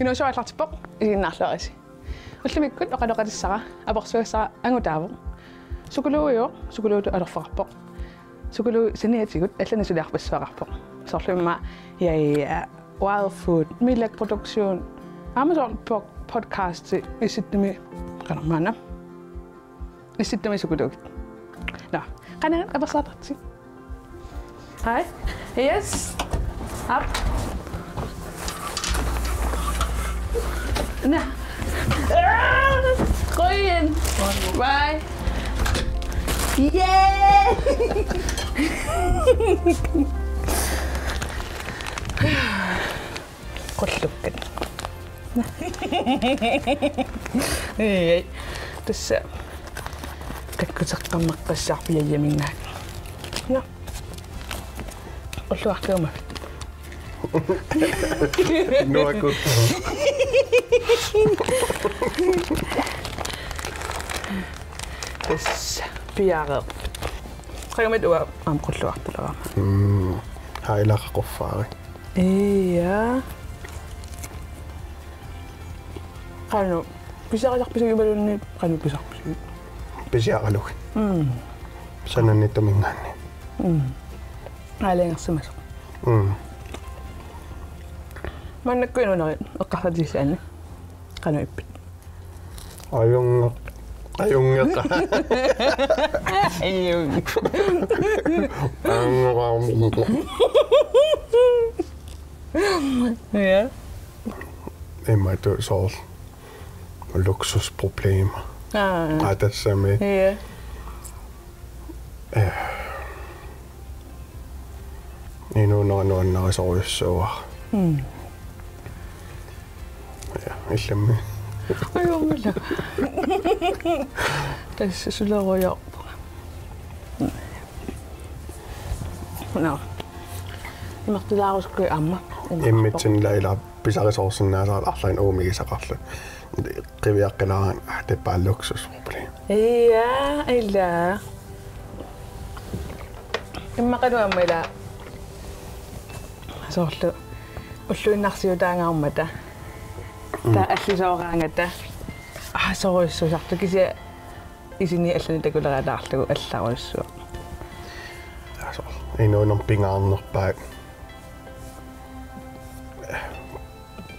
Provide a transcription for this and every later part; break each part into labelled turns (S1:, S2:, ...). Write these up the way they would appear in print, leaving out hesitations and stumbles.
S1: Inussuarlartipoq isiinnaarluarisi. Ullimikkut oqaloqatissara aporsuassara angutaavo. Sukuluutu alerfaqarpoq. Sukulu siniatigut allani suliarpassuaqarpoq. Sorlumma wild food, millakproduktion. Amazon podcast isittumi qanarmaana. Isittumi sukulugit. No, qanan apersaatarti. Hi. Yes. Up. Nah. Koin. Bye. Yay! Qollukkat. Ei. Tässä kakkuseqqammaqqassarpiayyaminnaak. No. Olluartuuma.
S2: Nuakut.
S1: Tässä piareerput. Qagumit uwa qulluartulera.
S2: Hailaqaquffaari.
S1: Iya. Qanu pisaqisarpisugimalunni qanu pisarpisugi.
S2: Pisiaqaluk. Sanannittumingaanni.
S1: Alengersimas. Mannakkuinuneri eqqarratisaanni. Qanu ippit.
S2: Ayungeqa.
S1: Ayung. Ja.
S2: Emma sol luksusproblemer. Nej, det er med.
S1: Ja.
S2: Endnu når så så. Ja, ikke med.
S1: Ayungilla. Tässä sulla on joku. No. Mahtu lausku amma.
S2: Emmitsin leila pisarisorsen näitä allain uumigisaqarlu. Qiviaqqinaraan ahtippaa luksusproblem.
S1: Iya, illa. Imma qanu amila. Sorlu. Ulluinnarsiutaangaammata. Ta allisoораангата аасоруиссусарту кися исини аллани такулераалаарлугу алларуиссуа
S2: Altså, endnu pingaarnerpaa.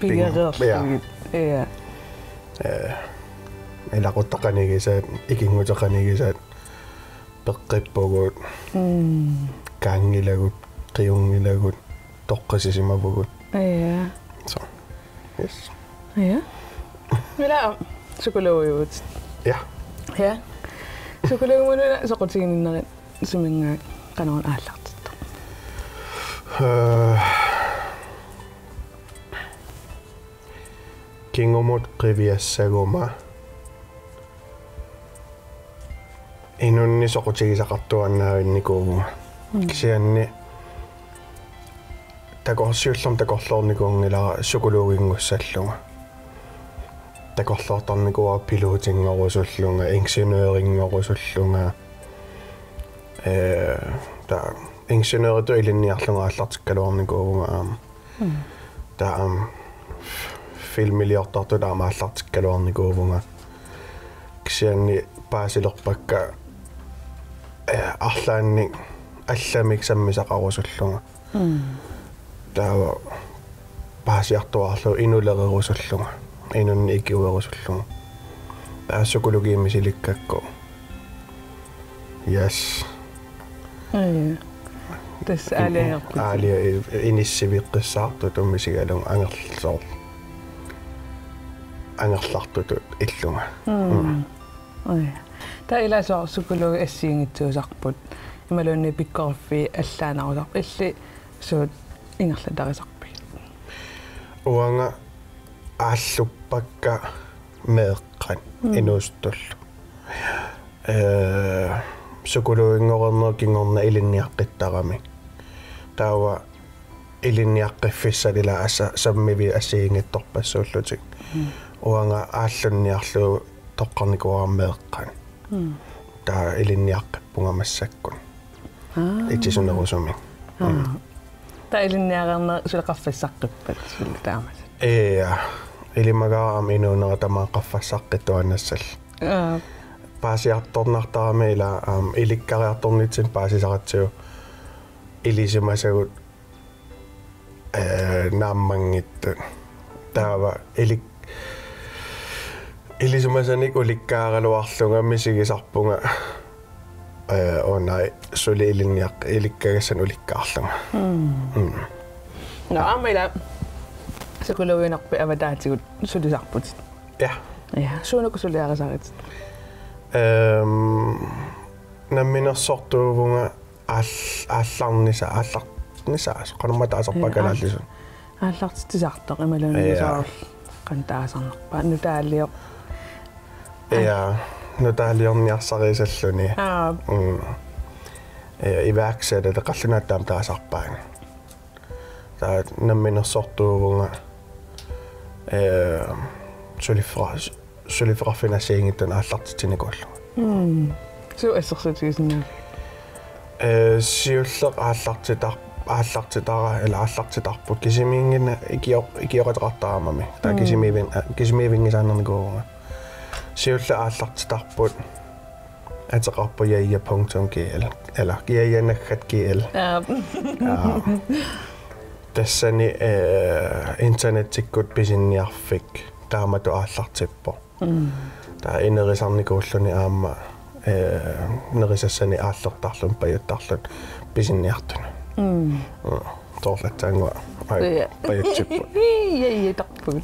S1: Pingareerlugi. Ja.
S2: Ilaquttaqanigisaat ikingutaqanigisaat peqqippugut. Kaangilagut, qiungilagut, toqqasisimavugut.
S1: Ja.
S2: Så. Yes.
S1: Ja. Mila sukuluujut.
S2: Ja.
S1: Ja. Sukuluumuna soqutigininnerit sumingaa qanoon aallartittu.
S2: Kingumut qiviassaguma. Inunni soqutigisaqartuannaarinniku. Kisianni takorsiullernikorluornikuungila sukuluugingussallunga. Takorluortarnikuwa pilotingorussullunga, ingeniøringorusullunga. Ta ingeniøritu ilinniarlunga allartikkaluornikuunga. Ta filmiliortartu taama allartikkaluornikuunga. Kisianni paasilerpakka arlaanni allamik sammisaqarusullunga. Täällä pääsiahtoarlu inulererusullunga. Inunni ikiuerusullunga. Tää sukulugiimisilikkaakko. Yes.
S1: Ai. Tässä ääliä.
S2: Ääliä inissiviqqissaartu tummisigalun angerlsoor. Angerlartutu illunga.
S1: Ai. Tää iläsoor sukulugi assiingitsuusarput. Imalunni pikkorfi allaanausarp. Illi suut ingerlatarisarpi.
S2: Uanga аллуппакка меэккан инуустуллу сукулуингорнер кингорна илинниаққиттарами таава илинниаққиффиссалила аса саммиви ассиингитторпассууллутик уанга ааллунниарлуу тоққарникуараммеэккан таа илинниаққиппунгамассаккун итисунерусуми
S1: таа илинниарернер сулеқарфиссаққиппат султаамас
S2: Ilimagaam inuunera tamaa qaffassaqqitu paasiartornartarami ila ilikkariartornitsin paasisaratsu ilisumasagut naammangittun taava ilisumasanik ulikkaaraluarlunga misigisarpunga onai suli ilinniaq ilikkagassan ulikkaarlunga
S1: no amila sukuluinarpi avataatigut sulisarputit
S2: ja
S1: suunuku suliarasarit
S2: namminersortuuvunga алларнisa qanumataasarpakalallisun
S1: аллартитисартоқ ималуунисаарл qantaasarnerpa nutaaliоq
S2: nutaaliorniarsariisalluni ivaaksaalle qallunattaam taasarpaan taa namminersortuuvunga sulifraffinasiingittun aallartitinikullu
S1: суу ассерсутигисинаа
S2: siulleq aallartitara ila aallartitarput kisimiingina ikiorataramami taa kisimiivingisaanernikuuga siulle aallartitarput ateqarpu yaya.gl eller yayanaggat.gl tassani internetikkut pisinniarfik taamatu aallartippo taa inerisarnikuulluni aamma nerisassani aallertarlun pajuttarlun pisinniartuna torlattaangua pajutippu
S1: yayyatarput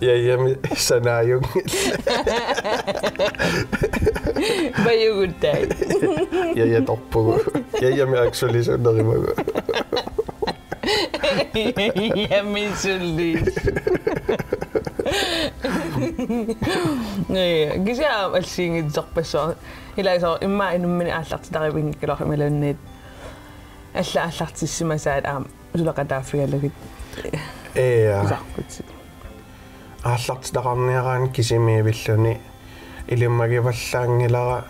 S2: yayami sanaayung
S1: bayuguttai
S2: yayyatorpugu yayami aksulisunnerimagu
S1: yayami sullis kisia alsiingitserpassuar ilaisor imma inummini aallartitarivingikkaloq imalunniit алла аллартиссимасаат сулеқатааффигаллагит сарпутси
S2: ааллартитақарниараан кисимиивиллуни илиммагиваллаангилара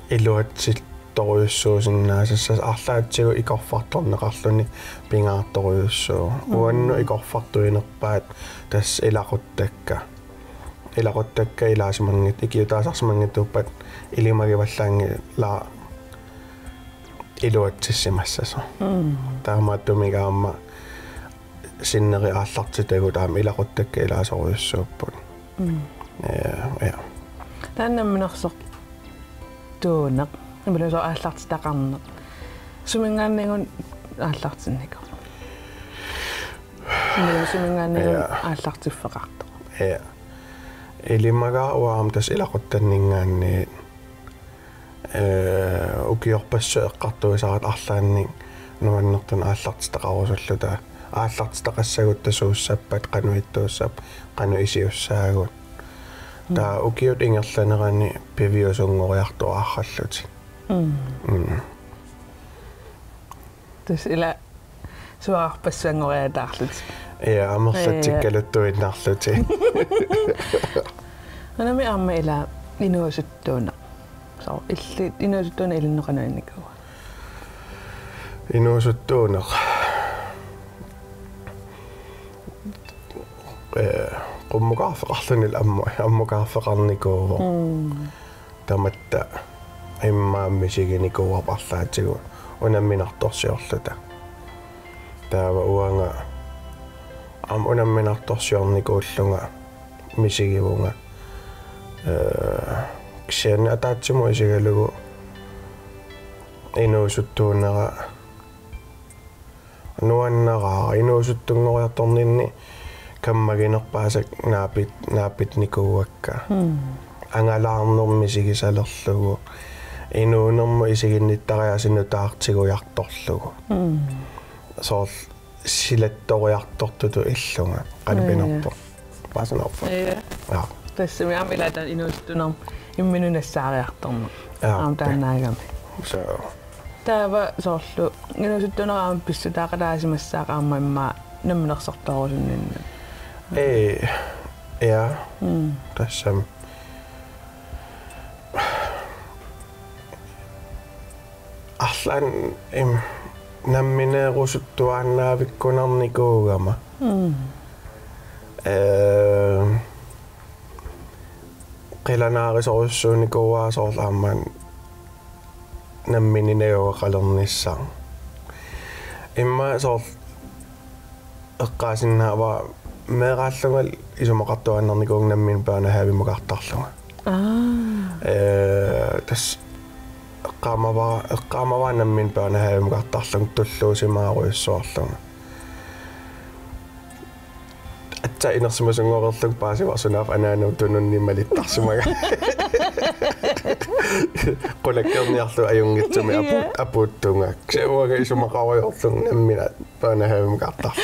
S2: илуатситторюссуусиннаасассас аарлаатсигу икорфарторнеқарлуни пингаарторюссуу уанну икорфартуинерпаат тас илақуттакка илаасимангит икиутаасарсимангиттууппат илимагиваллаангила илуатсиссимассасо таамааттумигаама синнери ааллартитагут аама илақуттакка илаасоруйуссууппут
S1: таннамминерсоқ туунеқ ималусо ааллартитақарнеқ сумингааннингун ааллартинникер сумингааннингун ааллартиффеқартоқ
S2: илимагаа уаам тас илақуттаннингаанни ukiorpassu eqqartuisaarat arlaanning nuannnertun aallartitaqarusulluta aallartitaqassagutta qanuittuussap qanu isiussaagut taa ukiut ingerlanerani piviusungoriartu aarralluti
S1: tus ila suarpassuangoriataarluti
S2: amerlatikkaluttuinnarluti
S1: anami aamma ila inuusuttuuna so illi inuusuttuuna ilinneqanuannikua
S2: inuusuttuuneq qummuqaarfeqarlunil ammuqaarfeqarnikuuvo tamatta immaammisiginiquuarparlaatigu unamminartorsiorluta taava uanga unamminartorsiornikuullunga misigivunga kisianni ataatsimu isigalugu inuusuttuunera nuanneraa inuusuttunngoriartorninni kammaginerpaasak naapit nikuuakka angalaarnermi sigisalerlugu inuunermu isiginnittariasinutaartigujartorlugu soorl silattoriartortutu illunga qanipinerpo paasanerpo ja
S1: tassami amilatan inuusuttunerm imminunassaariartormu taannaagami
S2: so
S1: taava soorlu inuusuttuneraam pissutaaqalaasimassaaqaarma imma namminersortorusunninna
S2: ja tassam arlaan намминеерусуттуааннаавиккунарникуугама qilanaarisorussууникууаасоорлаамаан наммининеуақалернissaar имма соор эққаасиннаава меэрааллугал исумақартуаннерникууг наммин паанахаавиммакартарлуга тас эққаамаваа наммин паанахаавиммакартарлуг туллуусимааруйуссуарлуга атта инерсимасунгорерлуг паасиварсунаав анаануу тунуннималиттарсимага qulakkerniarlu ajungitsumi apuuttunga kseuaga isumaqaruyorlung nammina paanahaavimaqartarlu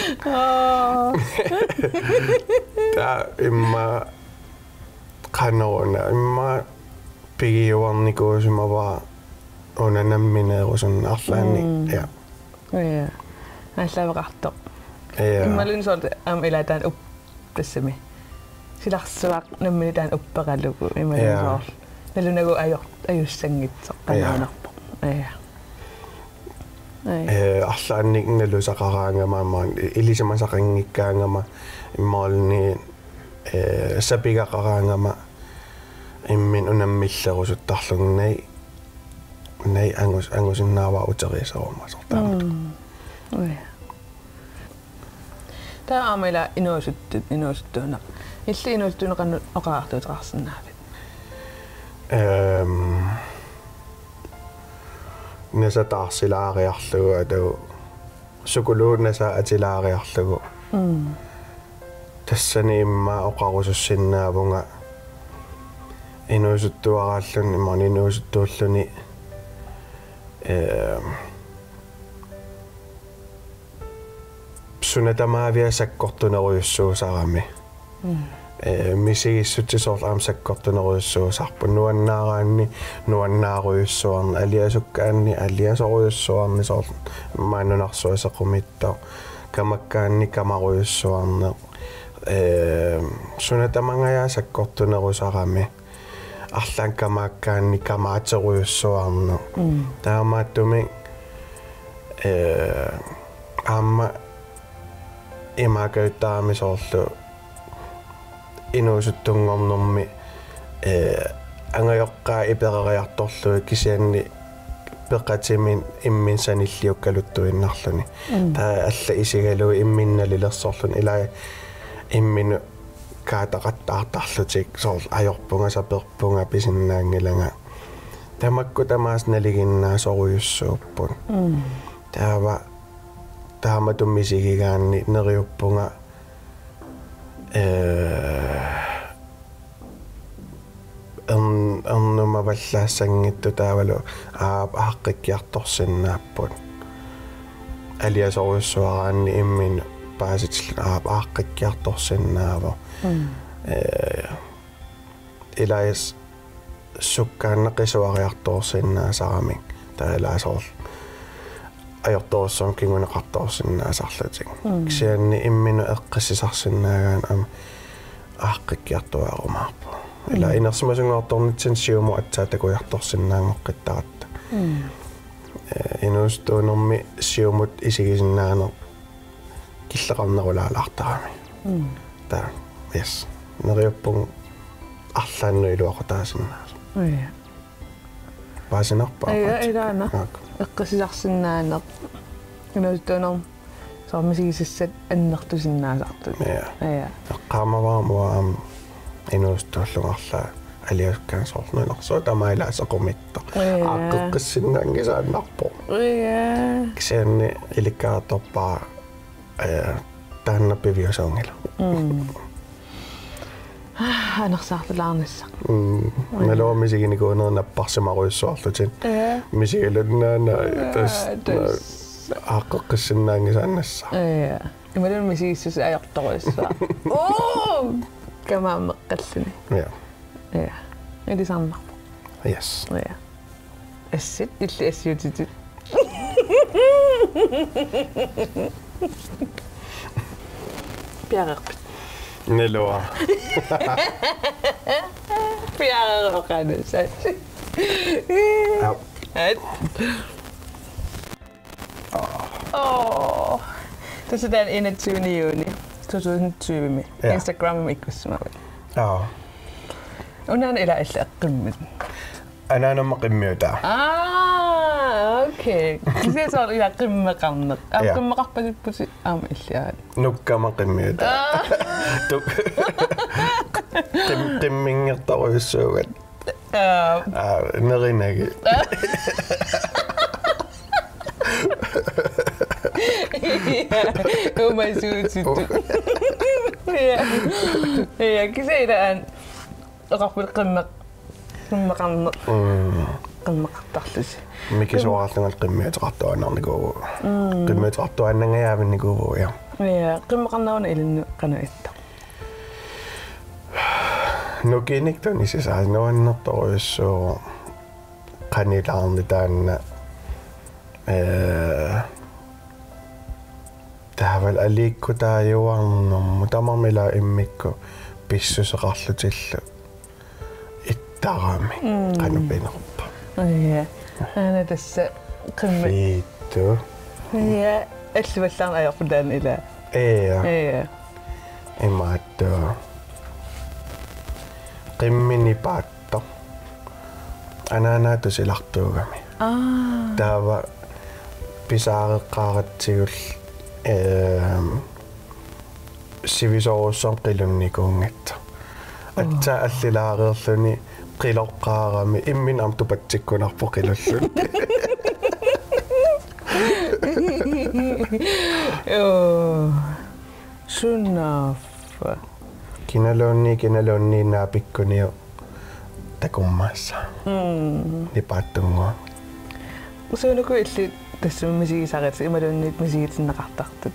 S2: ta imma qanoruna imma pigiuarnikuusimava una nammineerusunnaarlaanni ja
S1: аллавеқарто иммалун сорт ам илатаан тассами силарсуақ наммини таан уппеқалугу ималун соор налунагу аюссангитсеқ канаанарпо арлаанник налусақараангамаамаан илисамасақангиккаангама иммаални сапигақараангама иммин унаммиллерусуттарлугнай най ангусиннаава утерисаруумасортаамат та амела инуусуттуна илли инуустунеқанну оқаартуутеқарсинаавит нэса таарсилаариарлугу атау сукулууннаса атилаариарлугу тассани имма оқарусуссиннаавунга инуусуттуарааллун имма инуусуттууллуни sunatamaavia sakkortuneruйuссуусарами мисигиссутсисоорлаам саккортунеруйуссуусарпу нуаннаараанни нуаннааруйуссуарни алиасуккаанни алиасоруйуссуарни соор маанунарсуасеқумиттаа камаккаанни камаруйуссуарне sunatамангая саккортунерусарами арлаан камааккаанни камаатеруйуссуарне таамааттуми амма имакаутаамисоорлу инуусуттунгорнэрми ангайоққаа иперериарторлуи кисианни пеқатимин имминсаниллиуккалуттуиннарлуни таа алла исигалуи имминналилерсорлуни илаа иммину каатақаттаартарлутик соор ajorpunga saperpunga pisinnaangilanga tamakku tamaas naliginnaa soruйuссууппун таава тааматуммисигигаанни нериуппунга эрнумаваллаассангитту таавалу ааққиккиарторсиннааппут алиасоруйуссуараанни иммин пааситл ааққиккиарторсиннаава илаис суккааннақисуариарторсиннаасарамик таалаасоор ajortorussuun kingunaqartorsinnaasarlutik kisianni imminu eqqissisarsinnaagaan am aaqqikkiartuaarumaarpu ila inersimasungortornitsin siumu atsaatakujartorsinnaangoqqitaratta inuustuunermi siumut isigisinnaano killeqarnerulaalaartarami ta yes neriuppung арлааннуилуақутаасиннаас паасинарпаа илаана эққисисарсинаанеқ инуустуунер соормисигисассат аннертусиннаасартут эққаамаваамуа ам инуустууллугарлаа алиаскаан соорнуиларсуу тамаилаасеқумитта ааққиққиссиннаангисааннарпо кисианни иликкааторпаа тааннаппивиусаунгила анерсаартулаарнissaaq налуумисигиникуунернаппарсимаруйуссуарлутин мисигалуннаана тас ааққиққиссиннаангисааннасса ималун мисигиссус аёрторуйуссаа оо камааммеққаллуни элисарнарпо
S2: yes
S1: эссит илли эссиутитит пиарерпит
S2: нелуа
S1: пиарероканусат
S2: ап
S1: Tässä tämän 21. juni 2020 Instagramin ikkussamalle. Unaan eläessä qimmet.
S2: Ana nama qimmiyta.
S1: Okei. Se on ila qimmaqarneq. Qimmaqarpasippusi illiaat.
S2: Nukkama qimmiyta. Qimmingertaruissuugat. Nerinagi.
S1: Oma suutittu. Ja kiseidaan raqpil qimmaqarneq. Qimmaqartarlusi.
S2: Mikä suorastaan qimmiytartuanarniku. Qimmiytartuannangayaavinniku ja.
S1: Ja qimmaqarnauna ilinnu qana'itta.
S2: Nukinikton sisään noinnertoruissuu qanilaarni taanna Tähväl aliikku tää juannummu tamamila immikku pissuseqarlutillu ittaraami qanupineruppa.
S1: Ana tässä qimmi.
S2: Viittu.
S1: Ja alluvallaan ajorputaan ila.
S2: Iya. Imaattu. Qimmini paatto. Anana tusilartuugami. Tava pisaareqqaaratsigul sivisoruussan qilunnikuungitta atta allilaareerluni qiloqqaarami immin amtupatsikkunarpo qilullut
S1: Sunnaffa
S2: kinaloonni naapikkuniu takummaassa nipaattungoa
S1: Suunuku illi tässä misigisaqat imalunniit misigitsinneqartartut.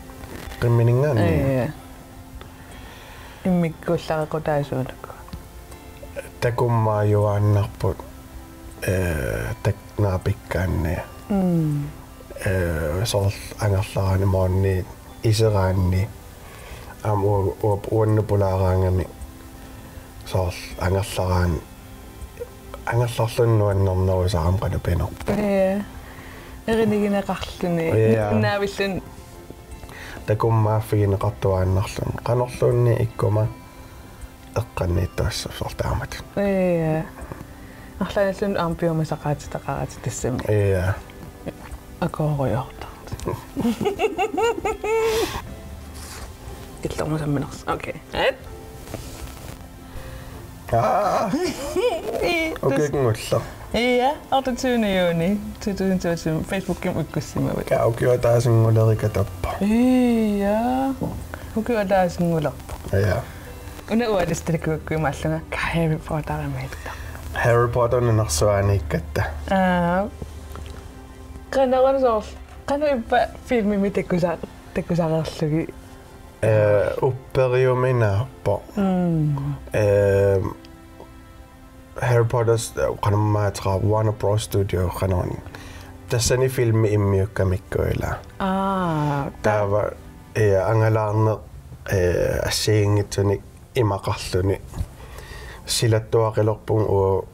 S2: Qimminingaanni.
S1: Immikkuullaqaqutaasuunakku.
S2: Takummaa juannarput taknaapikkaanni. Sol angerlaraani moonni iseraanni am uannupulaaraangami sol angerlaraan angerlarlunnuannernerusaram qanupinerpa. Erinigineqarluni naavillun takummaaffigineqartuaannarlun qanorluunni ikkuma eqqanniittuassortaamat.
S1: Арлааллун аампиумасақаатитақарати тассами. Акоорuyort. Киллэрмусамминерс. Окей.
S2: Okei, kuulla.
S1: Ja, 28. juni 2020 Facebookin ykkössimävät.
S2: Käykö taasin mulerika tappa.
S1: Ja, okei taasin mulerpa.
S2: Ja.
S1: Una uudestani kuukkimallanga Harry Potter meitä.
S2: Harry Potter on narsuaaniikkatta.
S1: Kannaran soos. Kannaippa filmi miten tekusarallugi.
S2: Upperiuminaappo. Harry Potter's qanammaatra Warner Bros Studio qanon. Tassani filmi immiukkamikkuila. Tava angalaarne assiingitsuni imaqarluni silattuaqilorpun u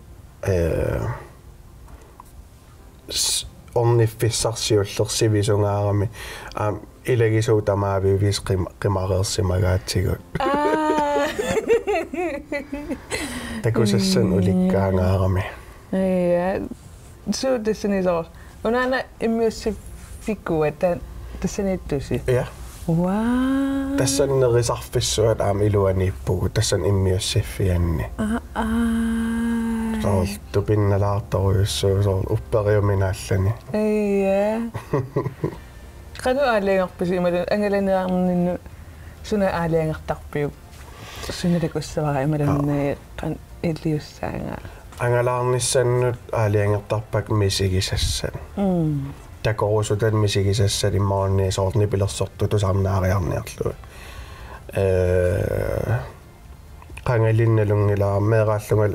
S2: orniffissarsiullersivisungaarami ilegisuutamaavivis qimareersimagaatigut. Takusassan ulikkaangaarami.
S1: Ja, suutasani soos. Unana immiussifikku, että tassani tusi.
S2: Ja.
S1: Wow.
S2: Tässä on nerisarfissuat iluaniippugu, tässä on immiussiffianni. Se on pinnalaartoruissu, se on upperiuminaallani.
S1: Ja. Qanu aaliangarpisi imalun angalanaarninnu suna aaliangartarpiu. Suna takussavara imalunni qan illiussaanga.
S2: Angalaarnissannut aaliangartarpak misigisassan. Takorusutan misigisassa maanni soorni pilersortutu samnaariarniarlu. Qangalinnalungila meeraallungal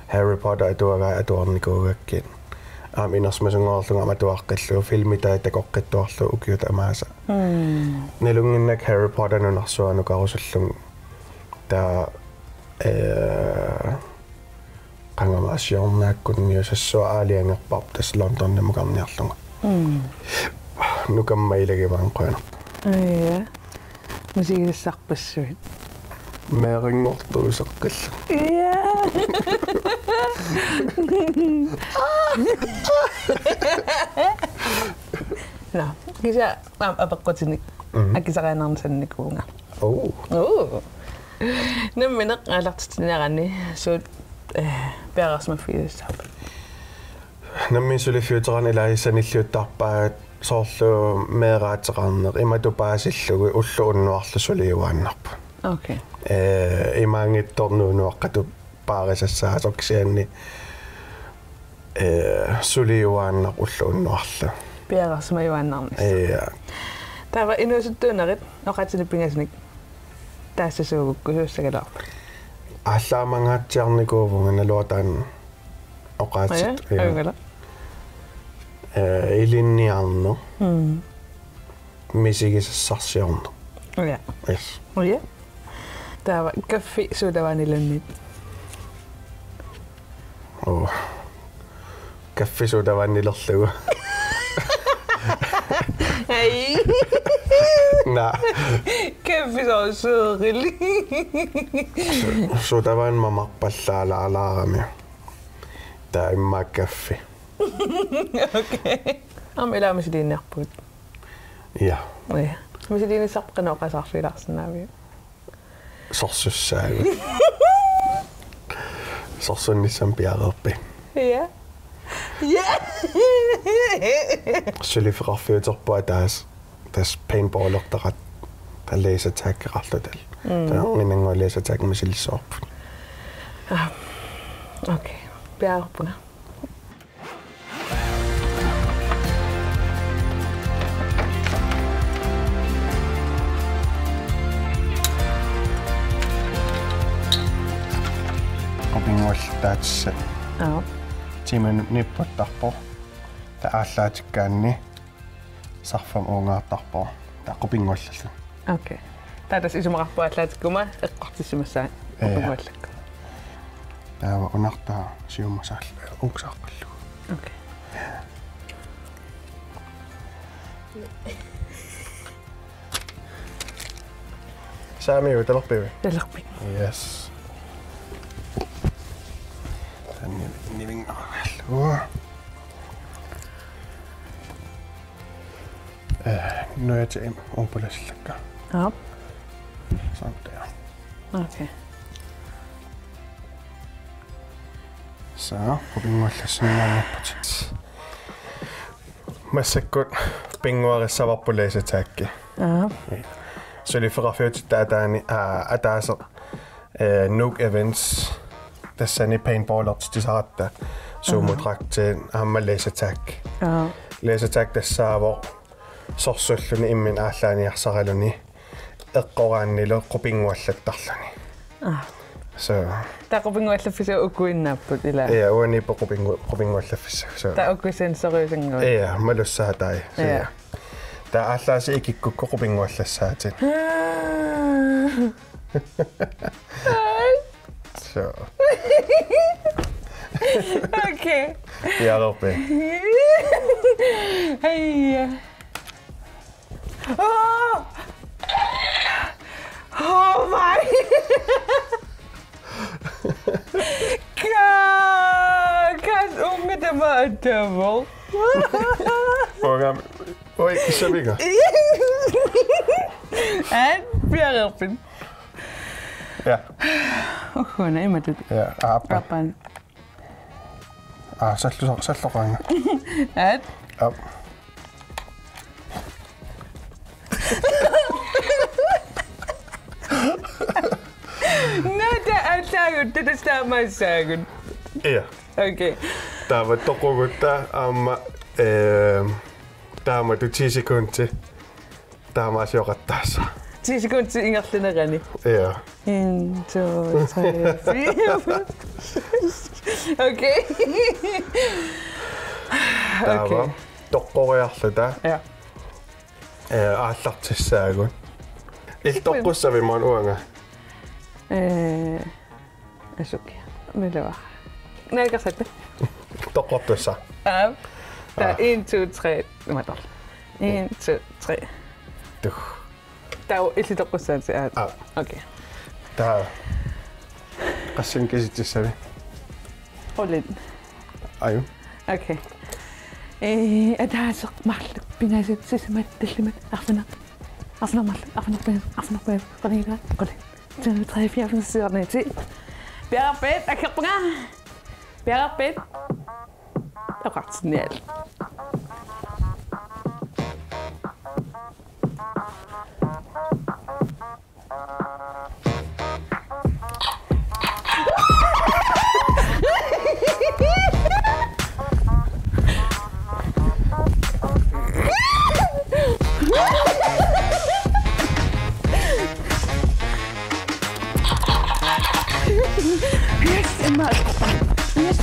S2: Harry Potter atuarnikuugakkin. Inersmasungorlunga matuaqqillu filmita takoqqittuarlu ukiuta amaasa. Nalunginnak Harry Potter nunarsuanukarusullung ta qangamaasiornaakkunniusassua aaliangerparp tas London mukarniarlunga. нукаммаилаги маанqaana
S1: Ja. Musiikissarpassuit.
S2: Meeringortuuseqqilla.
S1: Ja. No, kisa apaqqutinik akisaqaanarnisannikuunga. Nammineq alartitinerani suut peaqarsmaffiilissaarpa.
S2: Nammin sulifiuterani ilaahissanilliuttarpaat soorlu meeraatseqarneq imatupaasillugu ullu unnuarlu suliuaannarpa.
S1: Okay.
S2: Imaangittornuunuaqqatu paarisassaasokisianni suliuaannaq ullu unnuarlu.
S1: Peaqarsmajuaannarnis.
S2: Ja.
S1: Tava inuusuttuunerit noqatinipingasnik taassasuugukkusuussagalarpa.
S2: Allaamangaatiarnikuuvunga naluataan oqaatsit.
S1: Ja.
S2: Ilinniarnu. Misigissarsиорну.
S1: Ja.
S2: Yes.
S1: Ja. Tava kaffi suudavanilannit.
S2: Kaffi suudavannilerlugu.
S1: Hei.
S2: Na.
S1: Kaffi suurilli.
S2: Suudavan mamarpallaalaalaarami. Taa imma kaffi.
S1: Okay. Ilaamasiliinnerput.
S2: Ja.
S1: Ja. Masiliinissarpqinoqasarfilarsinaavi.
S2: Sorsussaagu. Sorsunnissam piaqerpi.
S1: Ja. Ja.
S2: Suliferarfiuterpua taas paintballertarat lasertag-qarlutal. Taanginangua lasertag masillissoorput.
S1: Okay. Piaqerpuna.
S2: Qopinguallataatissa. Timan nipputtarpo. Taaallaatikkaanni sarfam uungaartarpo. Taqopinguallallu.
S1: Okay. Taatas isumaqarpuallaatikuma eqqartissumassaan qopinguallakku.
S2: Taawa unartaa siummasaall uuksaaqallu.
S1: Okay.
S2: Saami utalorpivi.
S1: Talerpi.
S2: Yes. Nivingaarallu. Nöjätim umpulesillakka.
S1: Ja.
S2: Santeja.
S1: Okay.
S2: Så, qopinguallassinnaangapput. Massakkut pinguarissavappuleisataakki.
S1: Ja.
S2: Suliferarfiutittaa ataaseq Nuuk Events tassani paintballerts tisaratta suumutraktiin aammalleisataak.
S1: Ja.
S2: Leisataak tassaavor sorsulluni immin aallaaniarsaraluni eqqoraannilu qopinguallattarluni. So
S1: Taqopinguallaffisa ukkuinnapput ila.
S2: ja uaniippo qopinguallaffissa. So
S1: Ta ukkusensoriusangua.
S2: ja malussaatay.
S1: Ja.
S2: Ta aallaasi ikikkukko qopinguallassaatin. So
S1: Okay.
S2: piaqerpi.
S1: Hei. Oh my. Kas unge tämä devil.
S2: Oi, sabiga.
S1: Piaqerpin.
S2: Ja.
S1: Uhuna imatut.
S2: Ja, aappa.
S1: Papan.
S2: Salluqanga. Ap.
S1: Nada ataagut tästä maissaagun.
S2: Ja.
S1: Okay.
S2: Tava toqugutta amma taama tu 10 sekunti. Taama sioqattaassa.
S1: Siis kun ingerlinerani.
S2: Ja.
S1: 1, 2, 3, 4. Okay.
S2: Tava toqqoriarluta.
S1: Ja.
S2: Aallartissaagun. Iltoqqussavimaan uanga.
S1: Asukia. Millä nälkäsette.
S2: Toqqortussa.
S1: Tää 1, 2, 3. Mä tuolla. 1, 2, 3.
S2: Tuh.
S1: Tau isitoqussaat aat. Okay.
S2: Taa. Qassin kisitsissami.
S1: Qulin.
S2: Aju.
S1: Okay. Ataaseq marluk pinasat sisimat tallimat arfana. Arfana marluk arfana bas qaniga qulin. 2, 3, 4 5 6 7. Bjergpet akkerpunga. Bjergpet. Aqartsnial. Yes, Emma. Yes.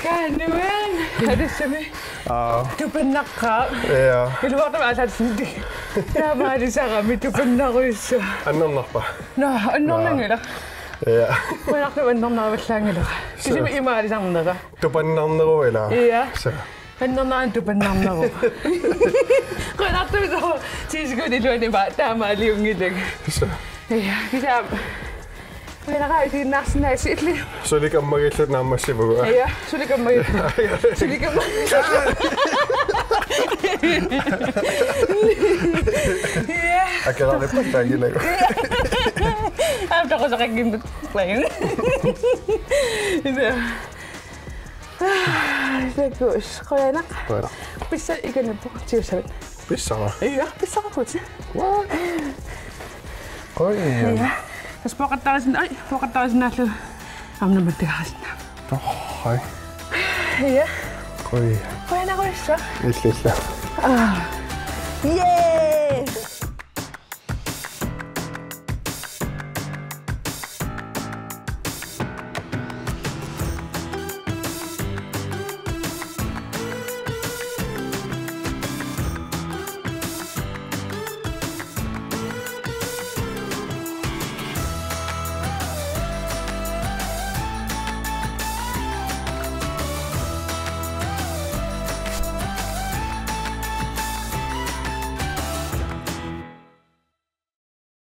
S1: Kanuan, ada sini. Tu pernah kak.
S2: Ja.
S1: Itu waktu ada sini. Ya, mari saya kami tu pernah kuis.
S2: Annan nappa.
S1: Nah, annon lagi lah.
S2: Ja.
S1: Pernah tu annon nak bersangat lah. Jadi ni mari sang dah.
S2: Tupannarneru ila.
S1: Iya.
S2: Så.
S1: Annon nak tu pernah nak. Pernah tu tu. Sisi kau di luar ni bata mali ungileng.
S2: Så.
S1: Iya, kita. Pernah kau di nasi itu.
S2: Så ligger Marit nærmest sig på.
S1: Iya, sulit kembali. Sulit kembali. Iya.
S2: Akhirnya lepas lagi lagi.
S1: Apa kau sakit gitu lain? Itu. Bagus. Kau enak?
S2: Enak.
S1: Bisa ikan apa? Ciusan.
S2: Bisa lah.
S1: Iya, bisa apa sih?
S2: Wah. Oh iya.
S1: Iya. Terus pokat tahu nasi. Am nama terasa.
S2: Oh, hai.
S1: Iya.
S2: Oi.
S1: Kau enak kau bisa?
S2: Isla.
S1: Yeay.